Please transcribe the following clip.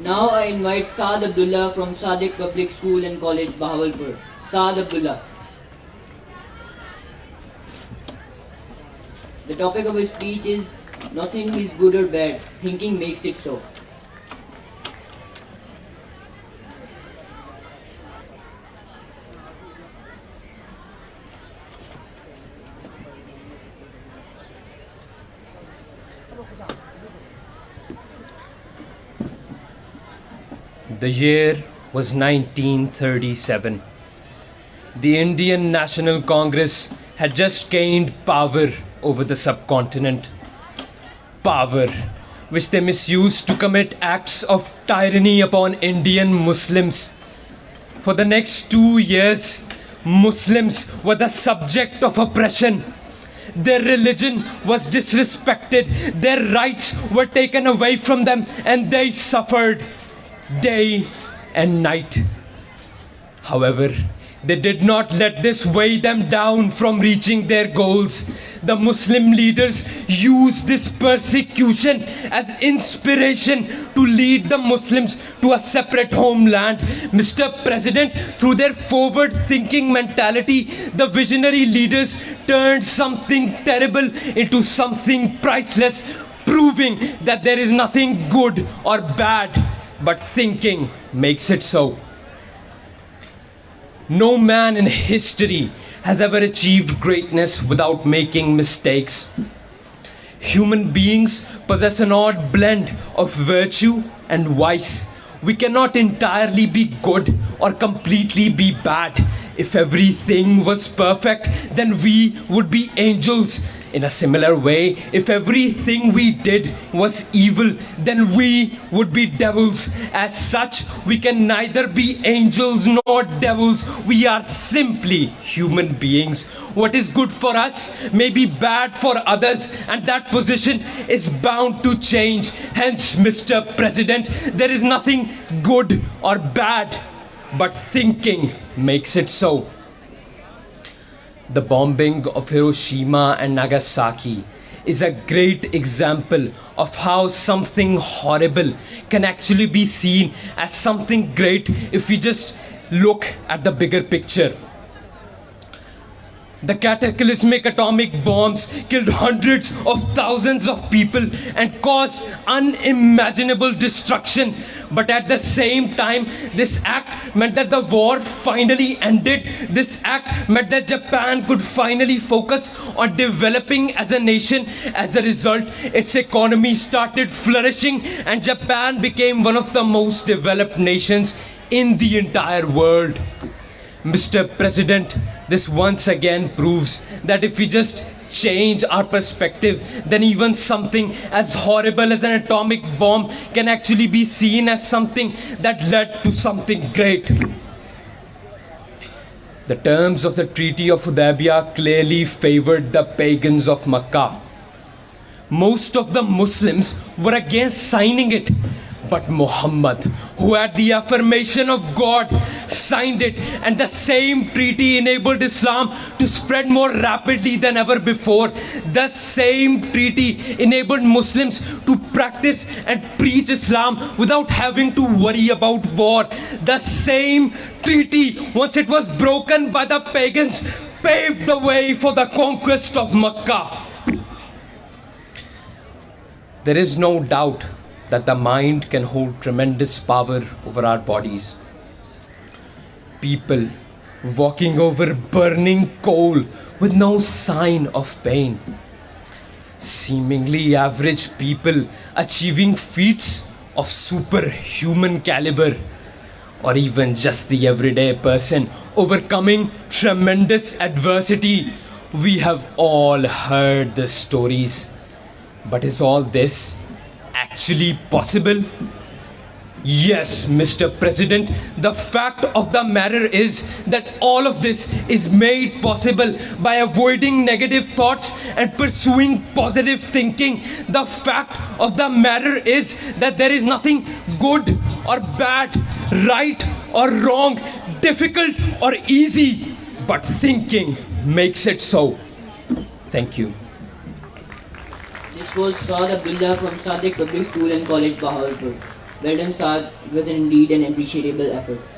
Now I invite Saad Abdullah from Sadiq Public School and College, Bahawalpur. Saad Abdullah. The topic of his speech is Nothing is good or bad, thinking makes it so. The year was 1937. The Indian National Congress had just gained power over the subcontinent. Power which they misused to commit acts of tyranny upon Indian Muslims. For the next 2 years, Muslims were the subject of oppression. Their religion was disrespected, their rights were taken away from them, and they suffered day and night. However, they did not let this weigh them down from reaching their goals. The Muslim leaders used this persecution as inspiration to lead the Muslims to a separate homeland. Mr. President, through their forward-thinking mentality, the visionary leaders turned something terrible into something priceless, proving that there is nothing good or bad, but thinking makes it so. No man in history has ever achieved greatness without making mistakes. Human beings possess an odd blend of virtue and vice. We cannot entirely be good or completely be bad. If everything was perfect, then we would be angels. In a similar way, if everything we did was evil, then we would be devils. As such, we can neither be angels nor devils. We are simply human beings. What is good for us may be bad for others, and that position is bound to change. Hence, Mr. President, there is nothing good or bad, but thinking makes it so. The bombing of Hiroshima and Nagasaki is a great example of how something horrible can actually be seen as something great if we just look at the bigger picture. The cataclysmic atomic bombs killed hundreds of thousands of people and caused unimaginable destruction. But at the same time, this act meant that the war finally ended. This act meant that Japan could finally focus on developing as a nation. As a result, its economy started flourishing, and Japan became one of the most developed nations in the entire world. Mr. President, this once again proves that if we just change our perspective, then even something as horrible as an atomic bomb can actually be seen as something that led to something great. The terms of the Treaty of Hudaybiyah clearly favored the pagans of Makkah. Most of the Muslims were against signing it. But Muhammad, who had the affirmation of God, signed it, and the same treaty enabled Islam to spread more rapidly than ever before. The same treaty enabled Muslims to practice and preach Islam without having to worry about war. The same treaty, once it was broken by the pagans, paved the way for the conquest of Makkah. There is no doubt that the mind can hold tremendous power over our bodies. People walking over burning coal with no sign of pain. Seemingly average people achieving feats of superhuman caliber. Or even just the everyday person overcoming tremendous adversity. We have all heard the stories. But is all this actually possible? Yes, Mr. President, the fact of the matter is that all of this is made possible by avoiding negative thoughts and pursuing positive thinking. The fact of the matter is that there is nothing good or bad, right or wrong, difficult or easy, but thinking makes it so. Thank you. This was Saad Abdullah from Sadiq Public School and College, Bahawalpur. Well done, Saad. It was indeed an appreciable effort.